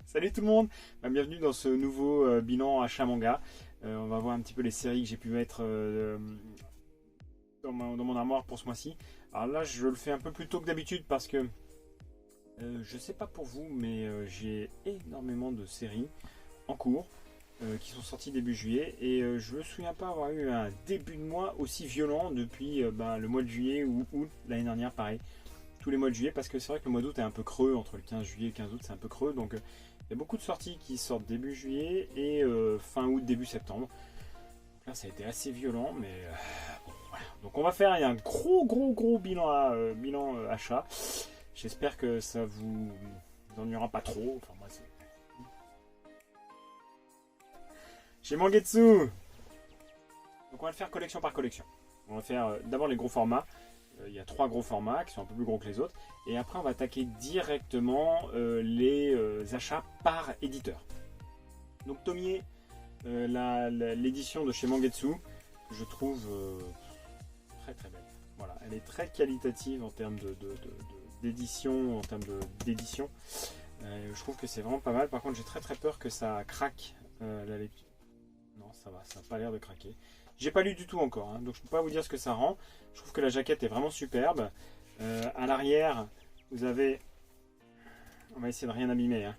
Salut tout le monde, bienvenue dans ce nouveau bilan achat manga. On va voir un petit peu les séries que j'ai pu mettre dans mon armoire pour ce mois-ci. Alors là je le fais un peu plus tôt que d'habitude parce que je sais pas pour vous mais j'ai énormément de séries en cours qui sont sorties début juillet et je me souviens pas avoir eu un début de mois aussi violent depuis le mois de juillet ou août l'année dernière pareil. Tous les mois de juillet parce que c'est vrai que le mois d'août est un peu creux entre le 15 juillet et le 15 août, c'est un peu creux donc il y a beaucoup de sorties qui sortent début juillet et fin août, début septembre. Donc là ça a été assez violent mais bon, voilà. Donc on va faire un gros bilan, achat. J'espère que ça vous ennuiera pas trop. Enfin moi c'est... Chez Mangetsu. Donc on va le faire collection par collection. On va faire d'abord les gros formats. Il y a 3 gros formats qui sont un peu plus gros que les autres. Et après, on va attaquer directement les achats par éditeur. Donc Tomie, l'édition de chez Mangetsu, que je trouve très belle. Voilà, elle est très qualitative en termes d'édition, je trouve que c'est vraiment pas mal. Par contre, j'ai très peur que ça craque la lecture. Non, ça va, ça n'a pas l'air de craquer. J'ai pas lu du tout encore, hein, donc je peux pas vous dire ce que ça rend. Je trouve que la jaquette est vraiment superbe. À l'arrière, vous avez... On va essayer de rien abîmer. Hein.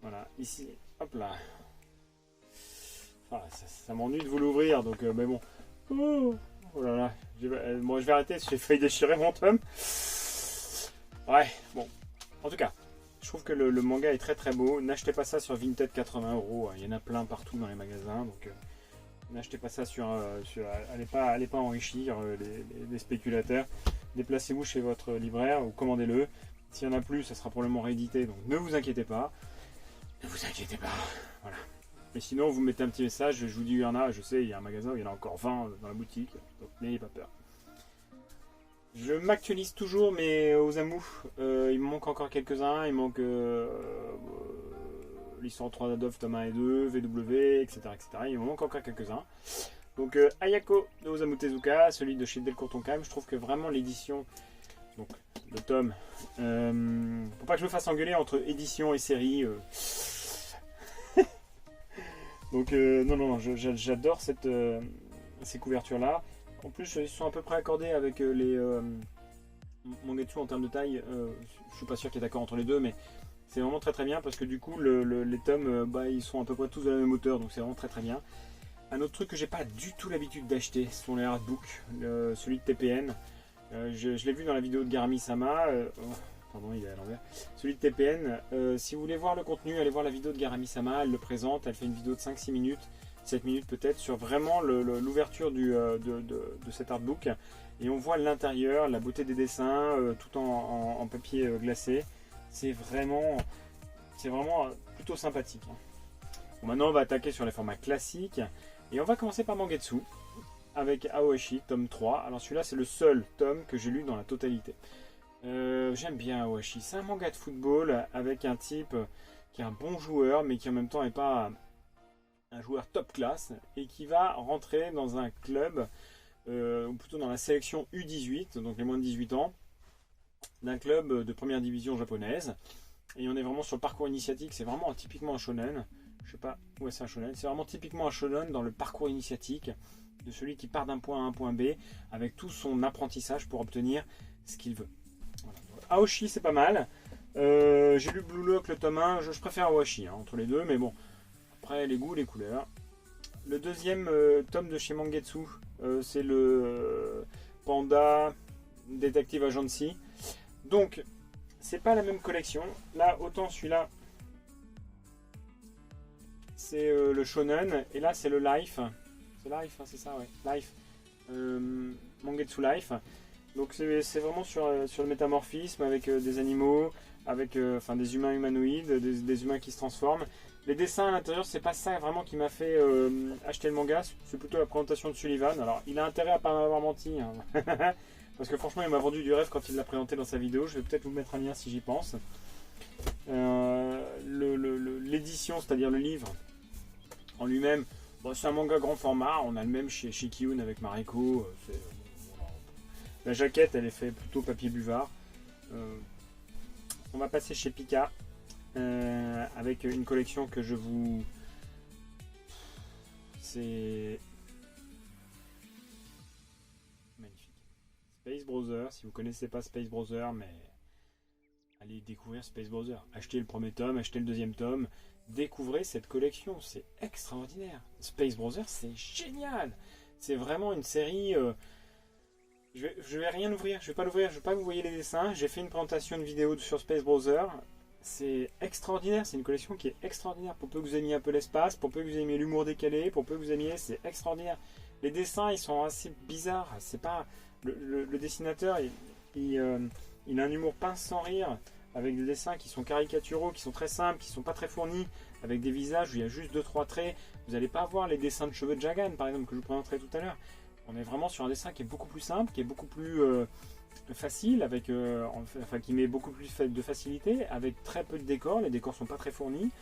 Voilà, ici, hop là. Voilà, ça m'ennuie de vous l'ouvrir, donc mais bon. Oh là là. Bon, je vais arrêter, j'ai failli déchirer mon tome. Ouais, bon. En tout cas, je trouve que le manga est très beau. N'achetez pas ça sur Vinted 80 €. Il y en a plein partout dans les magasins, donc... N'achetez pas ça allez pas enrichir les spéculateurs. Déplacez-vous chez votre libraire ou commandez-le. S'il n'y en a plus, ça sera probablement réédité. Donc ne vous inquiétez pas. Ne vous inquiétez pas. Voilà. Mais sinon, vous mettez un petit message. Je vous dis, il y en a. Je sais, il y a un magasin où il y en a encore 20 dans la boutique. Donc n'ayez pas peur. Je m'actualise toujours, mais aux Amu, il me manque encore quelques-uns. Il manque l'histoire 3 d'Adolf, tome 1 et 2, VW, etc. Il me manque encore quelques-uns. Donc Ayako de Osamu Tezuka, celui de chez Delcourt Tonkam, je trouve que vraiment l'édition, donc le tome, faut pas que je me fasse engueuler entre édition et série. Donc non, j'adore ces couvertures-là. En plus, ils sont à peu près accordés avec les Mangetsu en termes de taille. Je suis pas sûr qu'il y ait d'accord entre les deux, mais c'est vraiment très bien parce que du coup les tomes ils sont à peu près tous de la même hauteur, donc c'est vraiment très bien. Un autre truc que j'ai pas du tout l'habitude d'acheter, ce sont les artbooks, celui de TPN. Je l'ai vu dans la vidéo de Garami-sama. Pardon, il est à l'envers. Celui de TPN. Si vous voulez voir le contenu, allez voir la vidéo de Garami-sama. Elle le présente. Elle fait une vidéo de 5-6 minutes, 7 minutes peut-être, sur vraiment l'ouverture de cet artbook. Et on voit l'intérieur, la beauté des dessins, tout en papier glacé. C'est vraiment plutôt sympathique. Bon, maintenant, on va attaquer sur les formats classiques. Et on va commencer par Mangetsu, avec Aoashi, tome 3. Alors celui-là, c'est le seul tome que j'ai lu dans la totalité. J'aime bien Aoashi. C'est un manga de football avec un type qui est un bon joueur, mais qui en même temps n'est pas un joueur top classe, et qui va rentrer dans un club, ou plutôt dans la sélection U18, donc les moins de 18 ans, d'un club de première division japonaise. Et on est vraiment sur le parcours initiatique. C'est vraiment typiquement un shonen. Je sais pas où c'est un shonen. C'est vraiment typiquement un shonen dans le parcours initiatique de celui qui part d'un point A à un point B avec tout son apprentissage pour obtenir ce qu'il veut. Voilà. Aoshi, c'est pas mal. J'ai lu Blue Lock, le tome 1. Je préfère Aoshi entre les deux, mais bon. Après, les goûts, les couleurs. Le deuxième tome de chez Mangetsu, c'est le Panda Detective Agency. Donc, c'est pas la même collection. Là, autant celui-là, c'est le shonen, et là, c'est le life. C'est life, hein, c'est ça, ouais. Life. Mangetsu Life. Donc, c'est vraiment sur le métamorphisme avec des animaux, avec des humains humanoïdes, des humains qui se transforment. Les dessins à l'intérieur, c'est pas ça vraiment qui m'a fait acheter le manga. C'est plutôt la présentation de Sullivan. Alors, il a intérêt à pas m'avoir menti. Hein. Parce que franchement, il m'a vendu du rêve quand il l'a présenté dans sa vidéo. Je vais peut-être vous mettre un lien si j'y pense. L'édition, c'est-à-dire le livre en lui-même, c'est un manga grand format. On a le même chez Shikiun avec Mariko. La jaquette, elle est faite plutôt papier buvard. On va passer chez Pika. avec une collection que je vous... C'est magnifique. Space Browser, si vous connaissez pas Space Browser, mais allez découvrir Space Browser. Achetez le premier tome, achetez le deuxième tome, découvrez cette collection, c'est extraordinaire. Space Browser, c'est génial. C'est vraiment une série... Je vais rien ouvrir, je vais pas l'ouvrir, je vais pas que vous voyez les dessins. J'ai fait une présentation de vidéo sur Space Browser. C'est extraordinaire, c'est une collection qui est extraordinaire. Pour peu que vous aimiez un peu l'espace, pour peu que vous aimiez l'humour décalé, pour peu que vous aimiez, c'est extraordinaire. Les dessins, ils sont assez bizarres. C'est pas le dessinateur, il a un humour pince sans rire, avec des dessins qui sont caricaturaux, qui sont très simples, qui sont pas très fournis, avec des visages où il y a juste 2-3 traits. Vous n'allez pas avoir les dessins de cheveux de Jagan, par exemple, que je vous présenterai tout à l'heure. On est vraiment sur un dessin qui est beaucoup plus simple, qui est beaucoup plus facile, avec, qui met beaucoup plus de facilité, avec très peu de décors. Les décors sont pas très fournis.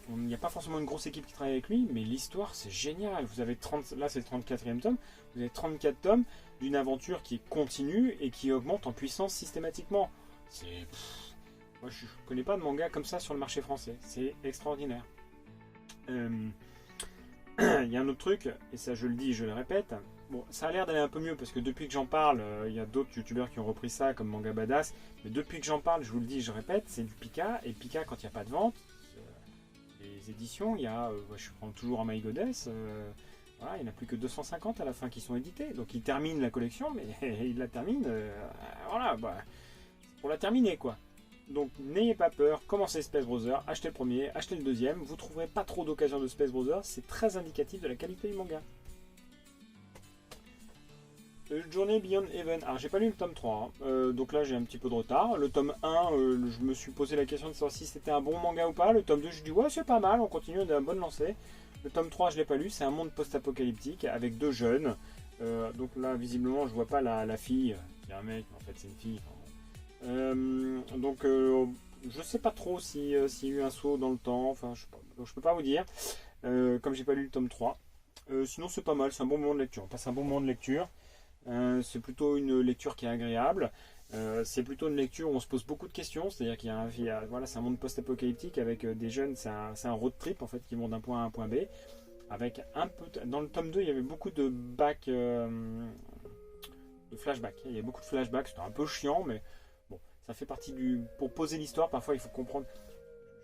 Il n'y a pas forcément une grosse équipe qui travaille avec lui, mais l'histoire c'est génial. Vous avez 30, là c'est le 34e tome, vous avez 34 tomes d'une aventure qui continue et qui augmente en puissance systématiquement. Moi je connais pas de manga comme ça sur le marché français, c'est extraordinaire. Il y a un autre truc, et ça je le dis, je le répète. Bon, ça a l'air d'aller un peu mieux parce que depuis que j'en parle, il y a d'autres youtubeurs qui ont repris ça comme Manga Badass. Mais depuis que j'en parle, je vous le dis, je répète, c'est du Pika. Et Pika, quand il n'y a pas de vente, les éditions, il y a, je prends toujours un My Goddess, voilà, il n'y en a plus que 250 à la fin qui sont édités. Donc il termine la collection, mais il la termine, voilà, pour la terminer quoi. Donc n'ayez pas peur, commencez Space Browser, achetez le premier, achetez le deuxième. Vous trouverez pas trop d'occasions de Space Browser, c'est très indicatif de la qualité du manga. Journée Beyond Heaven. Alors j'ai pas lu le tome 3, hein. Donc là j'ai un petit peu de retard. Le tome 1, je me suis posé la question de savoir si c'était un bon manga ou pas. Le tome 2, je dis ouais c'est pas mal, on continue, on a une bonne lancée. Le tome 3 je l'ai pas lu, c'est un monde post-apocalyptique avec deux jeunes. Donc là visiblement je vois pas la fille, qui est un mec, mais en fait c'est une fille. Donc je sais pas trop s'il y a eu un saut dans le temps, enfin je sais pas. Donc je peux pas vous dire, comme j'ai pas lu le tome 3. Sinon c'est pas mal, c'est un bon moment de lecture. On passe un bon moment de lecture. C'est plutôt une lecture qui est agréable. C'est plutôt une lecture où on se pose beaucoup de questions. C'est-à-dire qu'il y a voilà, c'est un monde post-apocalyptique avec des jeunes. C'est un road trip en fait qui vont d'un point A à un point B. Avec un peu dans le tome 2, il y avait beaucoup de flashbacks. Il y a beaucoup de flashbacks. C'était un peu chiant, mais bon, ça fait partie pour poser l'histoire. Parfois, il faut comprendre.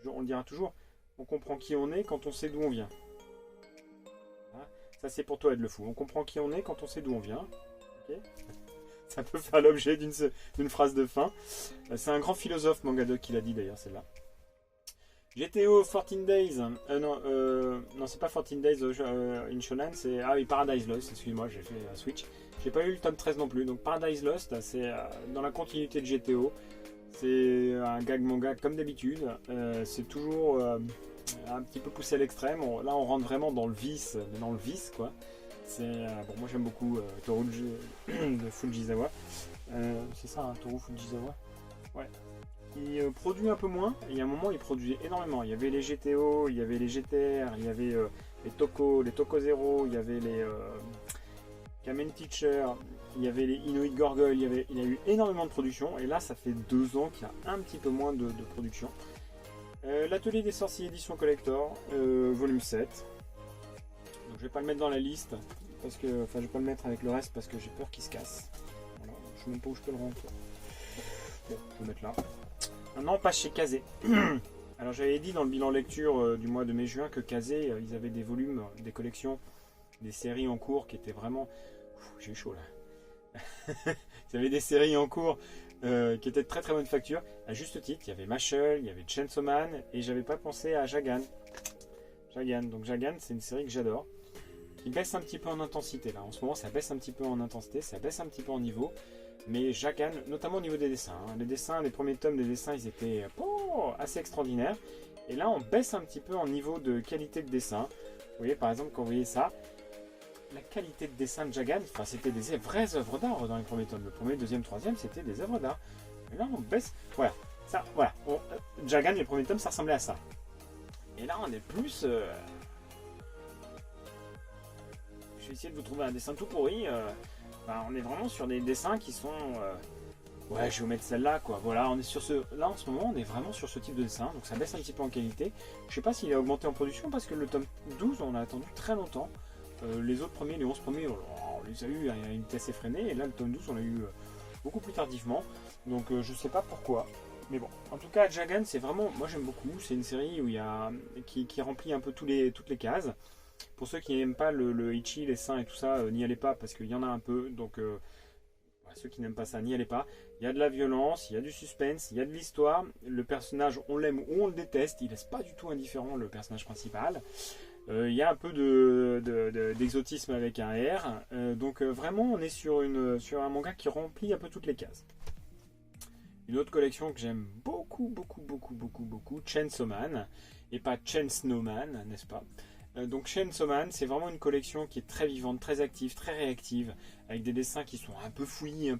On le dira toujours. On comprend qui on est quand on sait d'où on vient. Voilà. Ça, c'est pour toi, Ed le Fou. On comprend qui on est quand on sait d'où on vient. Okay. Ça peut faire l'objet d'une phrase de fin. C'est un grand philosophe Mangadoc qui l'a dit d'ailleurs, celle-là. GTO 14 Days. Non, c'est pas 14 Days in Shonen, c'est Paradise Lost, excuse-moi, j'ai fait un switch. J'ai pas eu le tome 13 non plus. Donc Paradise Lost, c'est dans la continuité de GTO. C'est un gag manga comme d'habitude. C'est toujours un petit peu poussé à l'extrême. Là, on rentre vraiment dans le vice, mais dans le vice quoi. Bon, moi j'aime beaucoup Toru de Fujisawa. C'est ça, hein, Toru Fujisawa. Ouais. Il produit un peu moins. Et il y a un moment, il produisait énormément. Il y avait les GTO, il y avait les GTR, il y avait les Toko Zero, il y avait les Kamen Teacher, il y avait les Inuit Gorgoyle. Il y a eu énormément de production. Et là, ça fait 2 ans qu'il y a un petit peu moins de production. L'Atelier des Sorciers édition collector, volume 7. Donc je vais pas le mettre dans la liste parce que, enfin, je vais pas le mettre avec le reste parce que j'ai peur qu'il se casse. Voilà, je sais même pas où je peux le rendre. Bon, je vais le mettre là. Maintenant, on passe chez Kazé. Alors j'avais dit dans le bilan lecture du mois de mai-juin que Kazé, ils avaient des volumes, des collections, des séries en cours qui étaient vraiment. J'ai eu chaud là. Ils avaient des séries en cours qui étaient de très très bonne facture. À juste titre, il y avait Mashle, il y avait Chainsaw Man et j'avais pas pensé à Jagan. Donc Jagan, c'est une série que j'adore. Il baisse un petit peu en intensité là. En ce moment, ça baisse un petit peu en intensité, ça baisse un petit peu en niveau. Mais Jagan, notamment au niveau des dessins. Les dessins, les premiers tomes des dessins, ils étaient assez extraordinaires. Et là, on baisse un petit peu en niveau de qualité de dessin. Vous voyez, par exemple, quand vous voyez ça, la qualité de dessin de Jagan, enfin, c'était des vraies œuvres d'art dans les premiers tomes. Le premier, deuxième, troisième, c'était des œuvres d'art. Et là, on baisse. Voilà. Ça, voilà. Jagan, les premiers tomes, ça ressemblait à ça. Et là, on est plus. Je vais essayer de vous trouver un dessin tout pourri. On est vraiment sur des dessins qui sont Ouais, je vais vous mettre celle-là, quoi. Voilà, on est sur ce... Là, en ce moment, on est vraiment sur ce type de dessin, donc ça baisse un petit peu en qualité. Je sais pas s'il a augmenté en production, parce que le tome 12, on l'a attendu très longtemps. Les autres premiers, les 11 premiers, on les a eu à une vitesse effrénée, et là, le tome 12, on l'a eu beaucoup plus tardivement. Donc, je sais pas pourquoi. Mais bon, en tout cas, Jagan, c'est vraiment... Moi, j'aime beaucoup. C'est une série où il y a... qui remplit un peu toutes les cases. Pour ceux qui n'aiment pas le Ichi, les seins et tout ça, n'y allez pas, parce qu'il y en a un peu, donc... ceux qui n'aiment pas ça, n'y allez pas. Il y a de la violence, il y a du suspense, il y a de l'histoire. Le personnage, on l'aime ou on le déteste. Il laisse pas du tout indifférent le personnage principal. Il y a un peu d'exotisme avec un R. Donc vraiment, on est sur un manga qui remplit un peu toutes les cases. Une autre collection que j'aime beaucoup, Chainsaw Man. Et pas Chainsaw Man, n'est-ce pas? Donc Chainsaw Man, c'est vraiment une collection qui est très vivante, très active, très réactive, avec des dessins qui sont un peu fouillis,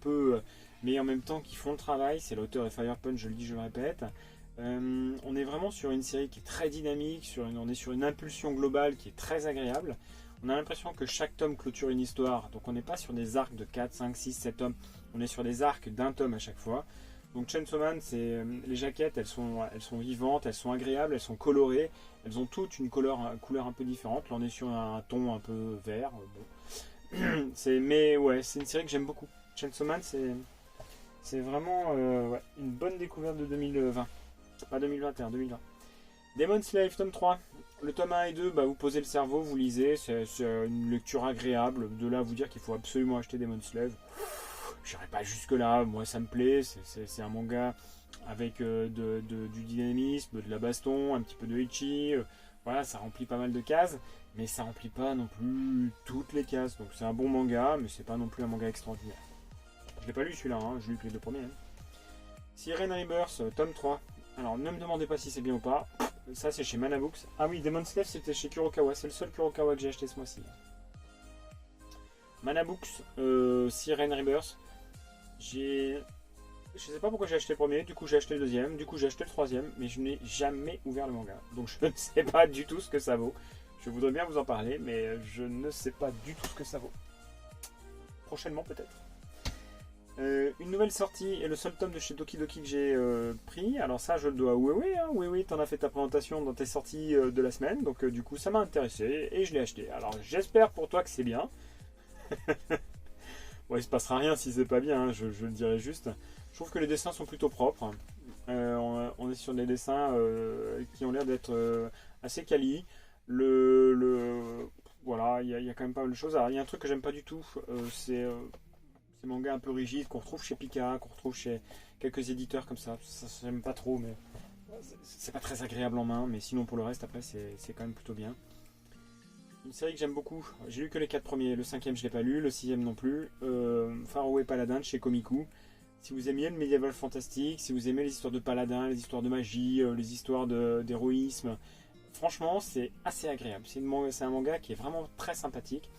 mais en même temps qui font le travail. C'est l'auteur et Fire Punch, je le dis, je le répète. On est vraiment sur une série qui est très dynamique, on est sur une impulsion globale qui est très agréable. On a l'impression que chaque tome clôture une histoire, donc on n'est pas sur des arcs de 4, 5, 6, 7 tomes, on est sur des arcs d'un tome à chaque fois. Donc Chainsaw Man, les jaquettes, elles sont vivantes, elles sont agréables, elles sont colorées, elles ont toutes une couleur un peu différente. Là on est sur un ton un peu vert. Bon. Mais ouais, c'est une série que j'aime beaucoup. Chainsaw Man, c'est vraiment une bonne découverte de 2020. Pas 2021, 2020. Demon Slave, tome 3. Le tome 1 et 2, vous posez le cerveau, vous lisez, c'est une lecture agréable. De là à vous dire qu'il faut absolument acheter Demon Slave. J'irai pas jusque là, moi ça me plaît, c'est un manga avec du dynamisme, de la baston, un petit peu de Ichi, voilà, ça remplit pas mal de cases, mais ça remplit pas non plus toutes les cases, donc c'est un bon manga, mais c'est pas non plus un manga extraordinaire. Je l'ai pas lu celui-là, je l'ai lu que les deux premiers. Siren Rebirth, tome 3, alors ne me demandez pas si c'est bien ou pas, ça c'est chez Manabooks. Ah oui, Demon Slave c'était chez Kurokawa, c'est le seul Kurokawa que j'ai acheté ce mois-ci. Manabooks, Siren Rebirth. Je sais pas pourquoi j'ai acheté le premier, du coup j'ai acheté le deuxième, du coup j'ai acheté le troisième, mais je n'ai jamais ouvert le manga. Donc je ne sais pas du tout ce que ça vaut. Je voudrais bien vous en parler, mais je ne sais pas du tout ce que ça vaut. Prochainement peut-être. Une nouvelle sortie et le seul tome de chez Doki Doki que j'ai pris. Alors ça je le dois à Wewe. Wewe, t'en as fait ta présentation dans tes sorties de la semaine, donc du coup ça m'a intéressé et je l'ai acheté. Alors j'espère pour toi que c'est bien. Ouais, il se passera rien si c'est pas bien, je le dirais juste. Je trouve que les dessins sont plutôt propres. On est sur des dessins qui ont l'air d'être assez quali. Voilà, il y a quand même pas mal de choses. Alors, il y a un truc que j'aime pas du tout, c'est ces mangas un peu rigides qu'on retrouve chez Pika, qu'on retrouve chez quelques éditeurs comme ça. Ça j'aime pas trop, mais c'est pas très agréable en main. Mais sinon, pour le reste, après, c'est quand même plutôt bien. Une série que j'aime beaucoup, j'ai lu que les 4 premiers, le 5ème je l'ai pas lu, le 6ème non plus, Faraway Paladin de chez Komiku. Si vous aimiez le médiéval fantastique, si vous aimez les histoires de paladins, les histoires de magie, les histoires d'héroïsme, franchement c'est assez agréable. C'est un manga qui est vraiment très sympathique.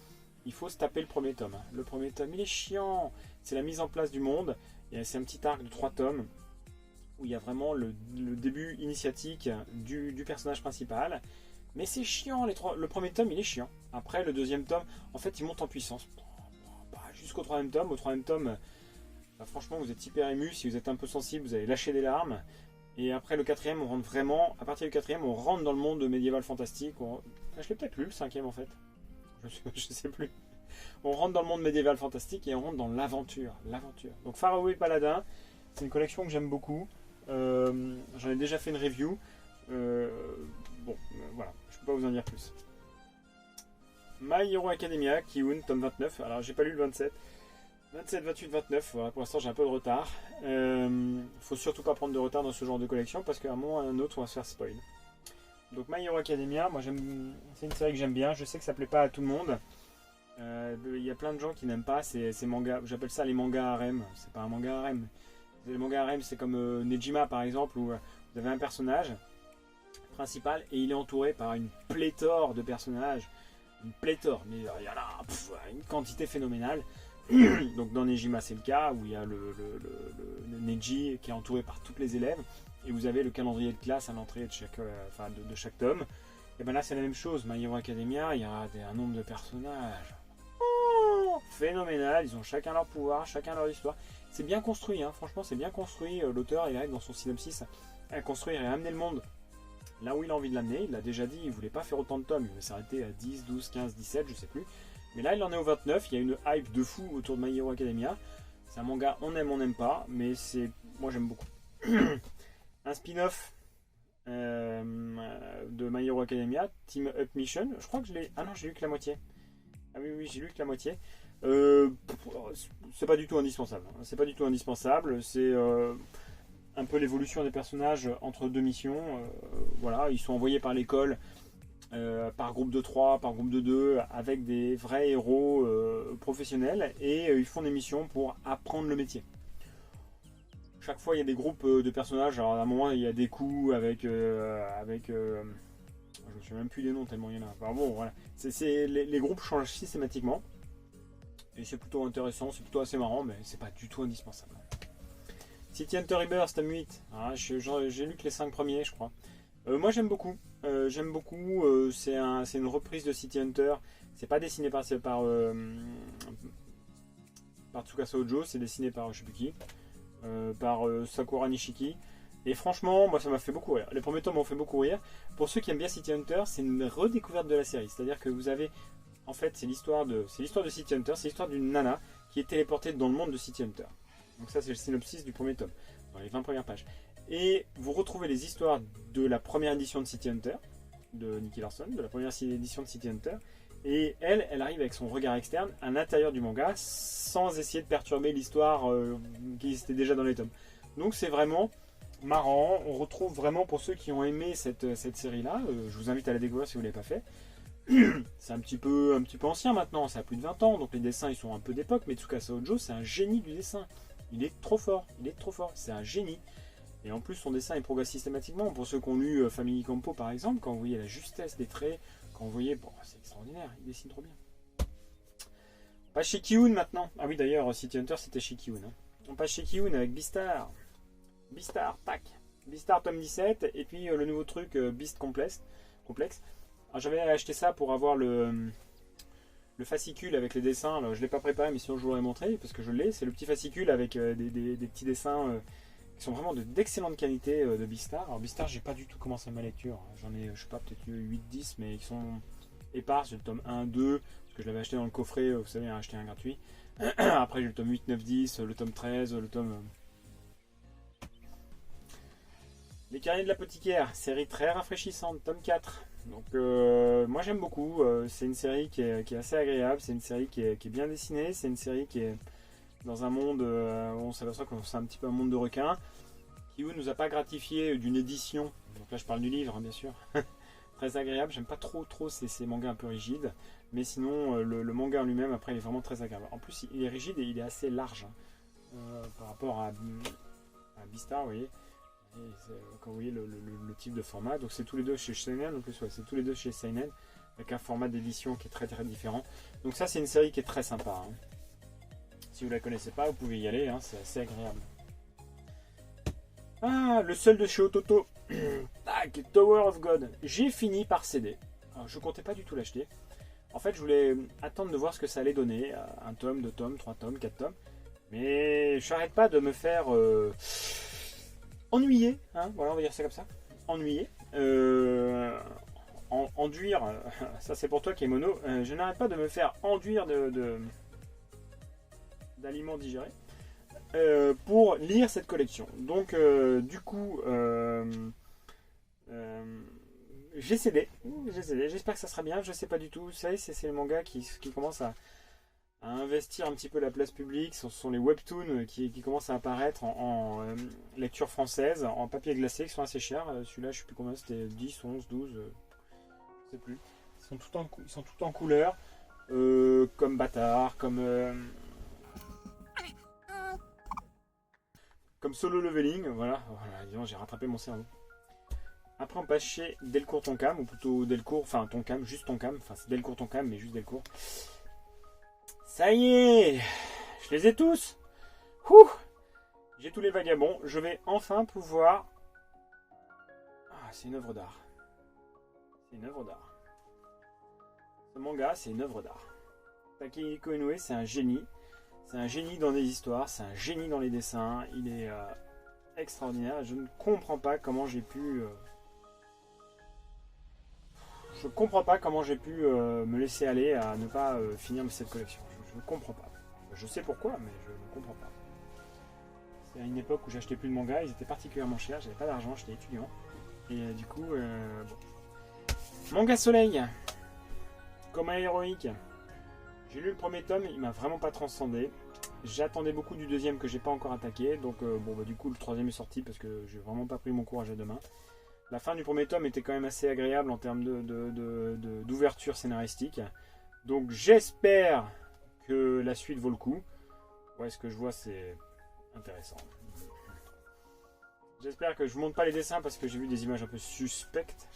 Il faut se taper le premier tome. Le premier tome il est chiant, c'est la mise en place du monde, c'est un petit arc de 3 tomes où il y a vraiment le début initiatique du personnage principal. Mais c'est chiant, le premier tome il est chiant. Après le deuxième tome, en fait il monte en puissance. Jusqu'au troisième tome. Au troisième tome, franchement vous êtes hyper ému. Si vous êtes un peu sensible, vous allez lâcher des larmes. Et après le quatrième, on rentre vraiment. À partir du quatrième, on rentre dans le monde médiéval fantastique. Je l'ai peut-être lu le cinquième en fait. Je sais plus. On rentre dans le monde médiéval fantastique et on rentre dans l'aventure. Donc Faraway Paladin, c'est une collection que j'aime beaucoup. J'en ai déjà fait une review. Voilà, je peux pas vous en dire plus. My Hero Academia, Ki-un, tome 29. Alors j'ai pas lu le 27. 27, 28, 29. Voilà, pour l'instant j'ai un peu de retard. Faut surtout pas prendre de retard dans ce genre de collection parce qu'à un moment ou à un autre on va se faire spoil. Donc My Hero Academia, moi c'est une série que j'aime bien. Je sais que ça plaît pas à tout le monde. Il y a plein de gens qui n'aiment pas ces mangas. J'appelle ça les mangas harem. C'est pas un manga harem. Les mangas harem c'est comme Nejima par exemple où vous avez un personnage principal et il est entouré par une pléthore de personnages, mais il y en a une quantité phénoménale. Donc dans Nejima c'est le cas où il y a le Neji qui est entouré par toutes les élèves et vous avez le calendrier de classe à l'entrée de chaque tome. Et ben là c'est la même chose. My Hero Academia, il y a un nombre de personnages vraiment phénoménal. Ils ont chacun leur pouvoir, chacun leur histoire. C'est bien construit, hein. Franchement, c'est bien construit. L'auteur, il arrive dans son synopsis à construire et à amener le monde là où il a envie de l'amener. Il l'a déjà dit, il voulait pas faire autant de tomes. Il voulait s'arrêter à 10, 12, 15, 17, je sais plus. Mais là, il en est au 29. Il y a une hype de fou autour de My Hero Academia. C'est un manga, on n'aime pas, mais moi j'aime beaucoup. Un spin-off de My Hero Academia, Team Up Mission. Je crois que je l'ai. Ah non, j'ai lu que la moitié. Ah oui, j'ai lu que la moitié. C'est pas du tout indispensable. C'est pas du tout indispensable. C'est un peu l'évolution des personnages entre deux missions. Voilà, ils sont envoyés par l'école. Par groupe de 3, par groupe de 2, avec des vrais héros professionnels, et ils font des missions pour apprendre le métier. Chaque fois il y a des groupes de personnages. Alors à un moment il y a des coups avec je me souviens même plus des noms tellement il y en a. Enfin, bon voilà, les groupes changent systématiquement et c'est plutôt intéressant, c'est plutôt assez marrant, mais c'est pas du tout indispensable. City Hunter Rebirth, tome 8. Ah, j'ai lu que les 5 premiers je crois. Moi j'aime beaucoup. C'est une reprise de City Hunter. C'est pas dessiné par Tsukasa Ojo, c'est dessiné par je sais plus qui, par Sakura Nishiki. Et franchement, moi ça m'a fait beaucoup rire. Les premiers tomes m'ont fait beaucoup rire. Pour ceux qui aiment bien City Hunter, c'est une redécouverte de la série. C'est-à-dire que vous avez, en fait, c'est l'histoire de City Hunter, c'est l'histoire d'une nana qui est téléportée dans le monde de City Hunter. Donc ça c'est le synopsis du premier tome, dans les 20 premières pages. Et vous retrouvez les histoires de la première édition de City Hunter, de Nicky Larson, de la première édition de City Hunter. Et elle arrive avec son regard externe à l'intérieur du manga, sans essayer de perturber l'histoire qui existait déjà dans les tomes. Donc c'est vraiment marrant. On retrouve vraiment, pour ceux qui ont aimé cette série-là, je vous invite à la découvrir si vous ne l'avez pas fait. C'est un petit peu ancien maintenant, ça a plus de 20 ans, donc les dessins ils sont un peu d'époque, mais Tsukasa Ojo c'est un génie du dessin. Il est trop fort, c'est un génie. Et en plus, son dessin est progresse systématiquement. Pour ceux qui ont lu Family Campo, par exemple, quand vous voyez la justesse des traits, quand vous voyez... Bon, c'est extraordinaire, il dessine trop bien. On passe chez Kiun maintenant. Ah oui, d'ailleurs, City Hunter, c'était chez Kiun. Hein. On passe chez Kiun avec Beastar. Beastar, tac. Beastar, tome 17. Et puis, le nouveau truc, Beast Complex. Alors, j'avais acheté ça pour avoir le fascicule avec les dessins. Alors, je ne l'ai pas préparé, mais sinon, je vous l'aurais montré, parce que je l'ai. C'est le petit fascicule avec des petits dessins... qui sont vraiment d'excellente qualité de Beastar. Alors Beastar, j'ai pas du tout commencé ma lecture. J'en ai, je sais pas, peut-être 8-10, mais qui sont épars. J'ai le tome 1, 2, parce que je l'avais acheté dans le coffret, vous savez, acheté un gratuit. Après, j'ai le tome 8, 9, 10, le tome 13, le tome... Les Carriers de l'Apothicaire, série très rafraîchissante, tome 4. Donc, moi j'aime beaucoup. C'est une série qui est assez agréable. C'est une série qui est bien dessinée. C'est une série qui est dans un monde où on s'aperçoit que c'est un petit peu un monde de requins. Kiun nous a pas gratifié d'une édition, donc là je parle du livre hein, bien sûr, très agréable. J'aime pas trop ces mangas un peu rigides, mais sinon le manga en lui-même après il est vraiment très agréable. En plus il est rigide et il est assez large par rapport à Beastar, vous voyez. Quand vous voyez le type de format, donc c'est tous les deux chez Seinen, en plus ouais, c'est tous les deux chez Seinen, avec un format d'édition qui est très très différent. Donc ça c'est une série qui est très sympa. Hein. Si vous la connaissez pas, vous pouvez y aller, hein, c'est assez agréable. Ah, le seul de chez Ototo. Tac, Tower of God. J'ai fini par céder. Alors, je comptais pas du tout l'acheter. En fait, je voulais attendre de voir ce que ça allait donner. Un tome, 2 tomes, 3 tomes, 4 tomes. Mais je n'arrête pas de me faire ennuyer. Hein, voilà, on va dire ça comme ça. Ennuyer. Enduire. Ça, c'est pour toi, Kemono. Je n'arrête pas de me faire enduire d'aliments digérés pour lire cette collection. Donc du coup j'ai cédé. J'espère que ça sera bien. Je sais pas du tout. Vous savez, c'est le manga qui commence à investir un petit peu la place publique. Ce sont les webtoons qui commencent à apparaître en lecture française, en papier glacé, qui sont assez chers. Celui-là, je sais plus combien, c'était 10, 11, 12, je sais plus. Ils sont tout en couleur, comme Bâtard, comme Solo Leveling, voilà, disons, j'ai rattrapé mon cerveau. Après on passe chez Delcourt Tonkam, ou plutôt Delcourt, enfin Tonkam, juste Tonkam, enfin c'est Delcourt Tonkam, mais juste Delcourt. Ça y est, je les ai tous. J'ai tous les vagabonds, je vais enfin pouvoir... Ah, c'est une œuvre d'art. C'est une œuvre d'art. Ce manga, c'est une œuvre d'art. Takehiko Inoue, c'est un génie. C'est un génie dans les histoires, c'est un génie dans les dessins. Il est extraordinaire. Je ne comprends pas comment j'ai pu... je comprends pas comment j'ai pu me laisser aller à ne pas finir cette collection. Je ne comprends pas. Je sais pourquoi, mais je ne comprends pas. C'est à une époque où j'achetais plus de mangas, ils étaient particulièrement chers, j'avais pas d'argent, j'étais étudiant. Et du coup, bon. Manga Soleil, Coma héroïque. J'ai lu le premier tome, il m'a vraiment pas transcendé. J'attendais beaucoup du deuxième que j'ai pas encore attaqué, donc bon bah du coup le troisième est sorti parce que j'ai vraiment pas pris mon courage à deux mains. La fin du premier tome était quand même assez agréable en termes d'ouverture scénaristique. Donc j'espère que la suite vaut le coup. Ouais, ce que je vois c'est intéressant. J'espère que je monte pas les dessins parce que j'ai vu des images un peu suspectes.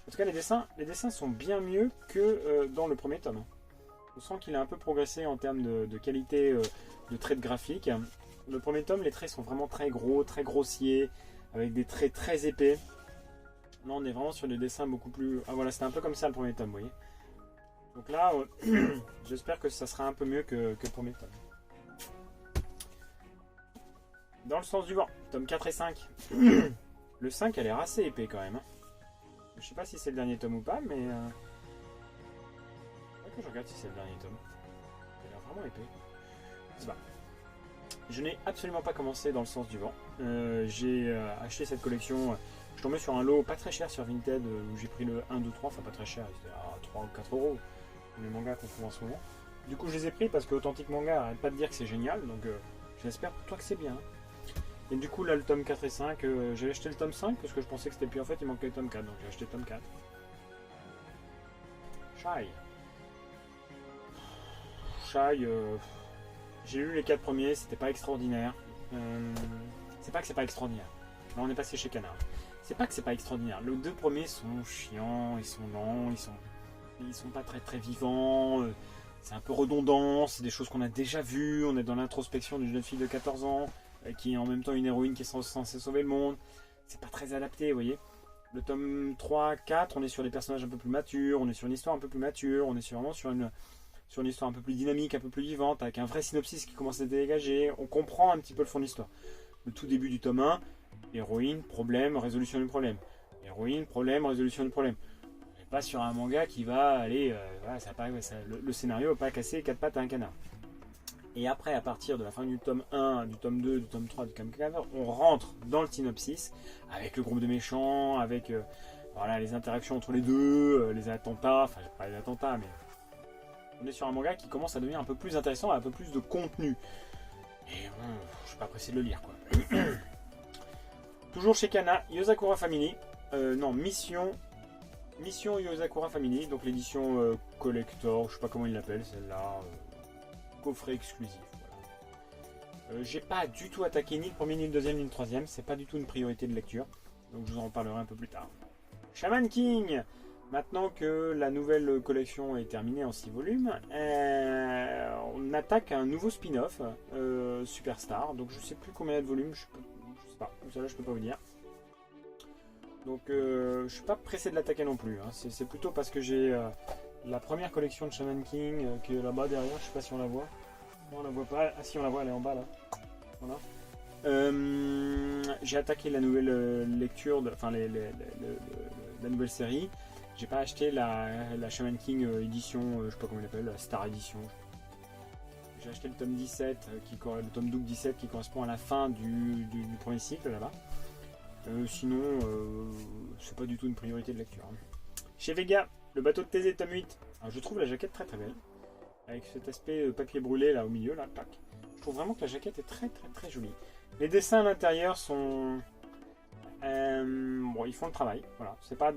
En tout cas les dessins sont bien mieux que dans le premier tome. On sent qu'il a un peu progressé en termes de qualité de traits de graphique. Le premier tome, les traits sont vraiment très gros, très grossiers, avec des traits très épais. Là, on est vraiment sur des dessins beaucoup plus... Ah voilà, c'était un peu comme ça le premier tome, vous voyez. Donc là, j'espère que ça sera un peu mieux que le premier tome. Dans le sens du vent, tome 4 et 5. Le 5 a l'air assez épais quand même. Hein. Je sais pas si c'est le dernier tome ou pas, mais... que je regarde si c'est le dernier tome. Il a l'air vraiment épais. Je sais pas. Je n'ai absolument pas commencé dans le sens du vent. J'ai acheté cette collection. Je suis tombé sur un lot pas très cher sur Vinted où j'ai pris le 1, 2, 3. Enfin, pas très cher, c'était à 3 ou 4 euros. Les mangas qu'on trouve en ce moment. Du coup, je les ai pris parce que Authentic Manga arrête pas de dire que c'est génial. Donc, j'espère pour toi que c'est bien. Et du coup, là, le tome 4 et 5, j'ai acheté le tome 5 parce que je pensais que c'était. Puis en fait, il manquait le tome 4. Donc, j'ai acheté le tome 4. Shy. Shy, j'ai lu les 4 premiers, c'était pas extraordinaire. C'est pas que c'est pas extraordinaire. Là, on est passé chez Canard. C'est pas que c'est pas extraordinaire. Les 2 premiers sont chiants, ils sont lents, ils sont pas très très vivants. C'est un peu redondant, c'est des choses qu'on a déjà vues. On est dans l'introspection d'une jeune fille de 14 ans qui est en même temps une héroïne qui est censée sauver le monde. C'est pas très adapté, vous voyez. Le tome 3, 4, on est sur des personnages un peu plus matures, on est sur une histoire un peu plus mature, on est vraiment sur une histoire un peu plus dynamique, un peu plus vivante, avec un vrai synopsis qui commence à se dégager. On comprend un petit peu le fond de l'histoire. Le tout début du tome 1, héroïne, problème, résolution du problème. Héroïne, problème, résolution du problème. On n'est pas sur un manga qui va aller... voilà, le scénario va pas casser 4 pattes à un canard. Et après, à partir de la fin du tome 1, du tome 2, du tome 3, du tome 4, on rentre dans le synopsis, avec le groupe de méchants, avec voilà, les interactions entre les deux, les attentats, enfin pas les attentats, mais... On est sur un manga qui commence à devenir un peu plus intéressant, un peu plus de contenu. Et bon, je suis pas pressé de le lire, quoi. Toujours chez Kana, Yozakura Family. Non, Mission Yozakura Family, donc l'édition collector, je sais pas comment ils l'appellent, celle-là. Coffret exclusif. Voilà. J'ai pas du tout attaqué ni le premier, ni le deuxième, ni le troisième. C'est pas du tout une priorité de lecture. Donc je vous en reparlerai un peu plus tard. Shaman King. Maintenant que la nouvelle collection est terminée en 6 volumes, on attaque un nouveau spin-off, Superstar. Donc je sais plus combien de volumes, je sais pas, ça là je peux pas vous dire. Donc je suis pas pressé de l'attaquer non plus. Hein. C'est plutôt parce que j'ai la première collection de Shaman King qui est là-bas derrière, je sais pas si on la voit. Non, on la voit pas. Ah si, on la voit, elle est en bas là. Voilà. J'ai attaqué la nouvelle lecture, enfin la nouvelle série. J'ai pas acheté la Shaman King édition, je sais pas comment il appelle, la Star Edition. J'ai acheté le tome 17, le tome 12 17 qui correspond à la fin du premier cycle là-bas. Sinon, c'est pas du tout une priorité de lecture. Hein. Chez Vega, le bateau de Thésée, tome 8. Alors, je trouve la jaquette très très belle. Avec cet aspect papier brûlé là au milieu, là, tac. Je trouve vraiment que la jaquette est très très très jolie. Les dessins à l'intérieur sont... bon, ils font le travail, voilà. C'est pas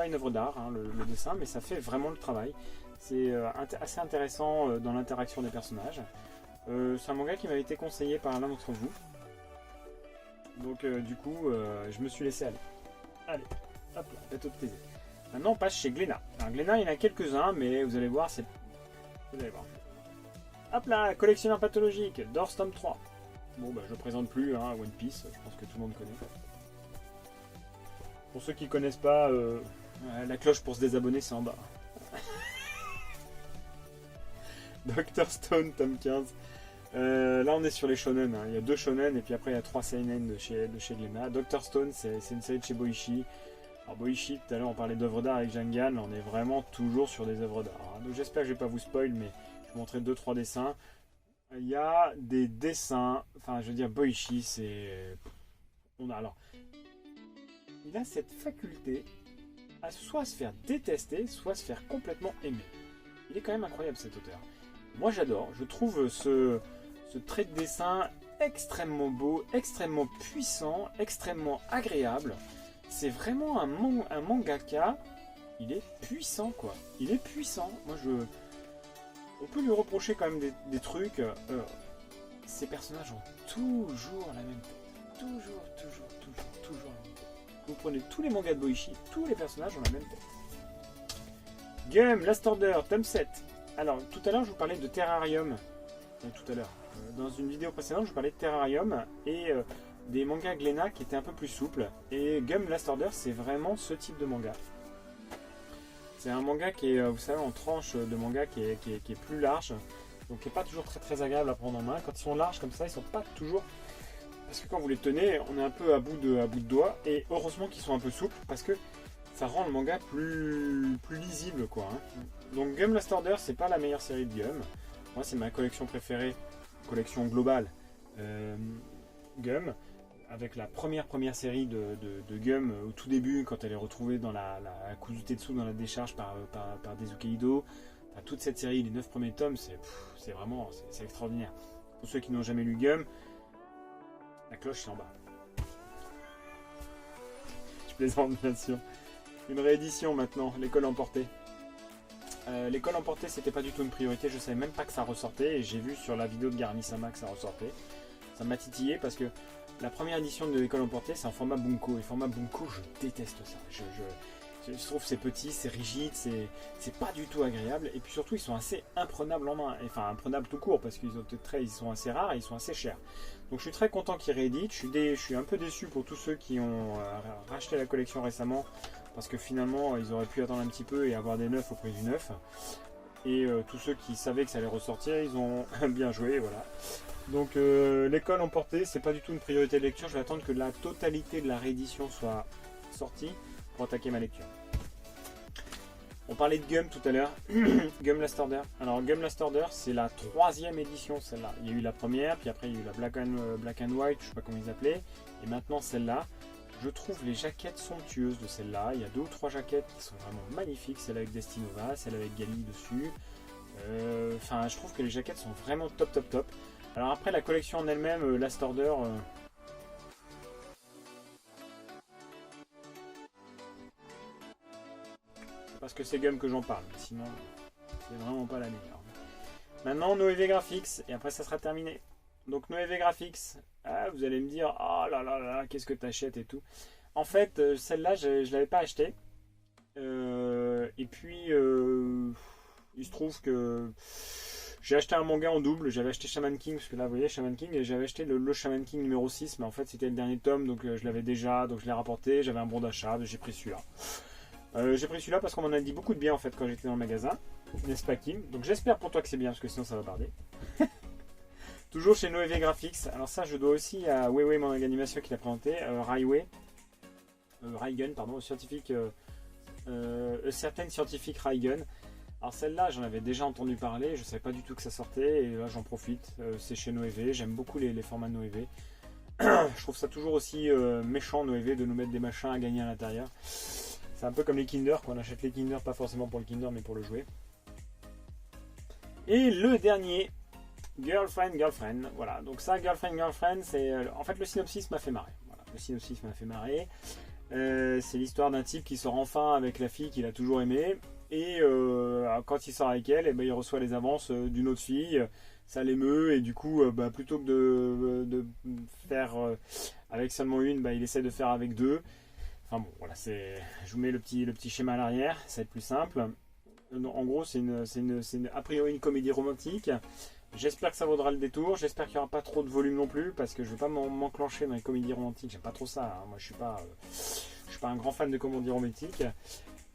une œuvre d'art, hein, le dessin, mais ça fait vraiment le travail. C'est assez intéressant dans l'interaction des personnages. C'est un manga qui m'avait été conseillé par l'un d'entre vous. Donc du coup, je me suis laissé aller. Allez, hop là, bateau de Thésée. Maintenant, on passe chez Glénat. Alors Glénat, il y en a quelques-uns, mais vous allez voir, c'est... Vous allez voir. Hop là, collectionneur pathologique, Dors tome 3. Bon, bah je présente plus, hein, One Piece, je pense que tout le monde connaît. Pour ceux qui connaissent pas, la cloche pour se désabonner, c'est en bas. Dr Stone, tome 15. Là on est sur les shonen, hein. Il y a 2 shonen et puis après il y a 3 seinen de chez Glénat. Dr Stone c'est une série de chez Boichi. Alors Boichi, tout à l'heure on parlait d'œuvres d'art avec Jangan, là on est vraiment toujours sur des œuvres d'art, hein. Donc j'espère que je vais pas vous spoil, mais je vais vous montrer 2-3 dessins. Il y a des dessins, enfin je veux dire Boichi c'est... Alors, il a cette faculté à soit se faire détester, soit se faire complètement aimer. Il est quand même incroyable cet auteur. Moi j'adore, je trouve ce trait de dessin extrêmement beau, extrêmement puissant, extrêmement agréable. C'est vraiment un mangaka, il est puissant quoi. Il est puissant. Moi on peut lui reprocher quand même des trucs. Ces personnages ont toujours la même tête. Toujours la même tête. Vous prenez tous les mangas de Boichi, tous les personnages ont la même tête. Gum, Last Order, tome 7. Alors, tout à l'heure, je vous parlais de Terrarium. Tout à l'heure. Dans une vidéo précédente, je vous parlais de Terrarium et des mangas Glénat qui étaient un peu plus souples. Et Gum, Last Order, c'est vraiment ce type de manga. C'est un manga qui est, vous savez, en tranche de manga qui est plus large. Donc, qui n'est pas toujours très agréable à prendre en main. Quand ils sont larges comme ça, ils sont pas toujours... Parce que quand vous les tenez, on est un peu à bout de doigts. Et heureusement qu'ils sont un peu souples parce que ça rend le manga plus lisible, quoi. Hein. Donc Gum Last Order, c'est pas la meilleure série de Gum. Moi, c'est ma collection préférée, collection globale. Gum, avec la première série de Gum au tout début, quand elle est retrouvée dans la Kuzutetsu, dans la décharge par Daisuke Ido. Enfin, toute cette série, les 9 premiers tomes, c'est vraiment c'est extraordinaire. Pour ceux qui n'ont jamais lu Gum, la cloche c'est en bas. Je plaisante bien sûr. Une réédition maintenant, l'école emportée. L'école emportée, c'était pas du tout une priorité, je savais même pas que ça ressortait et j'ai vu sur la vidéo de Garmi-sama que ça ressortait. Ça m'a titillé parce que la première édition de l'école emportée c'est en format bunko et format bunko je déteste ça. Je trouve que c'est petit, c'est rigide, c'est pas du tout agréable et puis surtout ils sont assez imprenables en main, enfin imprenables tout court parce qu'ils ont des traits, ils sont assez rares et ils sont assez chers. Donc je suis très content qu'ils rééditent, je suis un peu déçu pour tous ceux qui ont racheté la collection récemment parce que finalement ils auraient pu attendre un petit peu et avoir des neufs au prix du neuf. Et tous ceux qui savaient que ça allait ressortir, ils ont bien joué, voilà. Donc l'école emportée, c'est pas du tout une priorité de lecture, je vais attendre que la totalité de la réédition soit sortie pour attaquer ma lecture. On parlait de Gum tout à l'heure, Gum Last Order. Alors Gum Last Order, c'est la 3e édition celle-là. Il y a eu la première, puis après il y a eu la Black and White, je sais pas comment ils appelaient, et maintenant celle-là. Je trouve les jaquettes somptueuses de celle-là. Il y a 2 ou 3 jaquettes qui sont vraiment magnifiques. Celle avec Destinova, celle avec Gali dessus. Enfin, je trouve que les jaquettes sont vraiment top. Alors après, la collection en elle-même, Last Order... c'est parce que c'est Gum que j'en parle. Sinon, c'est vraiment pas la meilleure. Maintenant, Noévé Graphics. Et après, ça sera terminé. Donc Noévé Graphics, vous allez me dire, oh là, qu'est-ce que t'achètes et tout. En fait, celle-là, je l'avais pas achetée. Et puis, il se trouve que j'ai acheté un manga en double. J'avais acheté Shaman King, parce que là, vous voyez, Shaman King, et j'avais acheté le Shaman King numéro 6, mais en fait, c'était le dernier tome, donc je l'avais déjà, donc je l'ai rapporté. J'avais un bon d'achat, j'ai pris celui-là. J'ai pris celui-là parce qu'on m'en a dit beaucoup de bien, en fait, quand j'étais dans le magasin. N'est-ce pas, Kim? Donc j'espère pour toi que c'est bien, parce que sinon, ça va barder. Toujours chez Noévé Graphics. Alors ça, je dois aussi à Weiwei Manga Animation qui l'a présenté, Raigun, pardon, scientifique, certaines scientifiques Raigun. Alors celle-là, j'en avais déjà entendu parler, je savais pas du tout que ça sortait, et là j'en profite. C'est chez Noévé, j'aime beaucoup les formats Noévé. Je trouve ça toujours aussi méchant Noévé de nous mettre des machins à gagner à l'intérieur. C'est un peu comme les Kinder, qu'on achète les Kinder, pas forcément pour le Kinder, mais pour le jouet. Et le dernier... Girlfriend, voilà. Donc ça, Girlfriend, c'est... En fait, le synopsis m'a fait marrer. Voilà, le synopsis m'a fait marrer. C'est l'histoire d'un type qui sort enfin avec la fille qu'il a toujours aimée. Et quand il sort avec elle, et ben, il reçoit les avances d'une autre fille. Ça l'émeut. Et du coup, plutôt que de faire avec seulement une, il essaie de faire avec 2. Enfin bon, voilà. Je vous mets le petit schéma à l'arrière. Ça va être plus simple. En gros, c'est a priori une comédie romantique. J'espère que ça vaudra le détour, j'espère qu'il n'y aura pas trop de volume non plus, parce que je ne vais pas m'enclencher dans les comédies romantiques, j'aime pas trop ça, hein. Moi je suis pas un grand fan de comédies romantiques.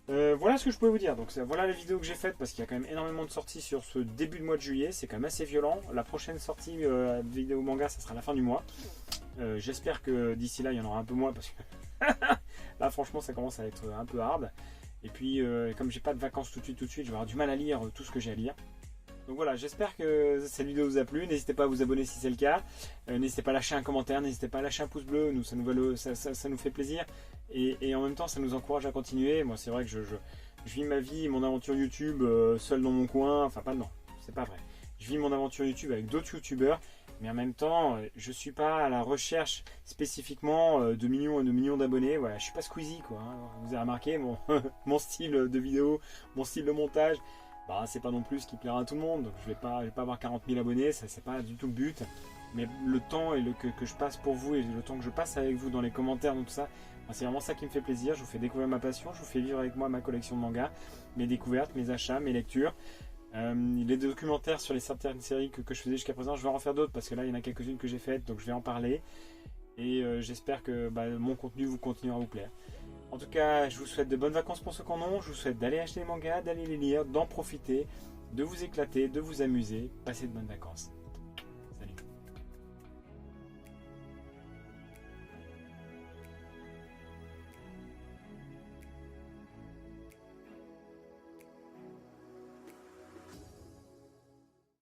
Voilà ce que je pouvais vous dire. Donc voilà les vidéos que j'ai faites parce qu'il y a quand même énormément de sorties sur ce début de mois de juillet. C'est quand même assez violent. La prochaine sortie vidéo manga, ça sera à la fin du mois. J'espère que d'ici là, il y en aura un peu moins parce que là, franchement, ça commence à être un peu hard. Et puis, comme j'ai pas de vacances tout de suite, je vais avoir du mal à lire tout ce que j'ai à lire. Donc voilà, j'espère que cette vidéo vous a plu. N'hésitez pas à vous abonner si c'est le cas. N'hésitez pas à lâcher un commentaire, n'hésitez pas à lâcher un pouce bleu. Nous, ça nous fait plaisir. Et en même temps, ça nous encourage à continuer. Moi, c'est vrai que je vis ma vie, mon aventure YouTube seul dans mon coin. Enfin, pas non, c'est pas vrai. Je vis mon aventure YouTube avec d'autres YouTubeurs. Mais en même temps, je suis pas à la recherche spécifiquement de millions et de millions d'abonnés. Voilà, je suis pas Squeezie quoi. Hein. Vous avez remarqué mon style de vidéo, mon style de montage. Bah, c'est pas non plus ce qui plaira à tout le monde. Donc je vais pas avoir 40 000 abonnés, ça c'est pas du tout le but. Mais le temps que je passe pour vous et le temps que je passe avec vous dans les commentaires, donc tout ça, bah, c'est vraiment ça qui me fait plaisir. Je vous fais découvrir ma passion, je vous fais vivre avec moi ma collection de mangas, mes découvertes, mes achats, mes lectures. Les documentaires sur les certaines séries que je faisais jusqu'à présent, je vais en refaire d'autres parce que là il y en a quelques-unes que j'ai faites, donc je vais en parler. Et j'espère que mon contenu vous continuera à vous plaire. En tout cas, je vous souhaite de bonnes vacances pour ceux qui en ont. Je vous souhaite d'aller acheter les mangas, d'aller les lire, d'en profiter, de vous éclater, de vous amuser. Passez de bonnes vacances.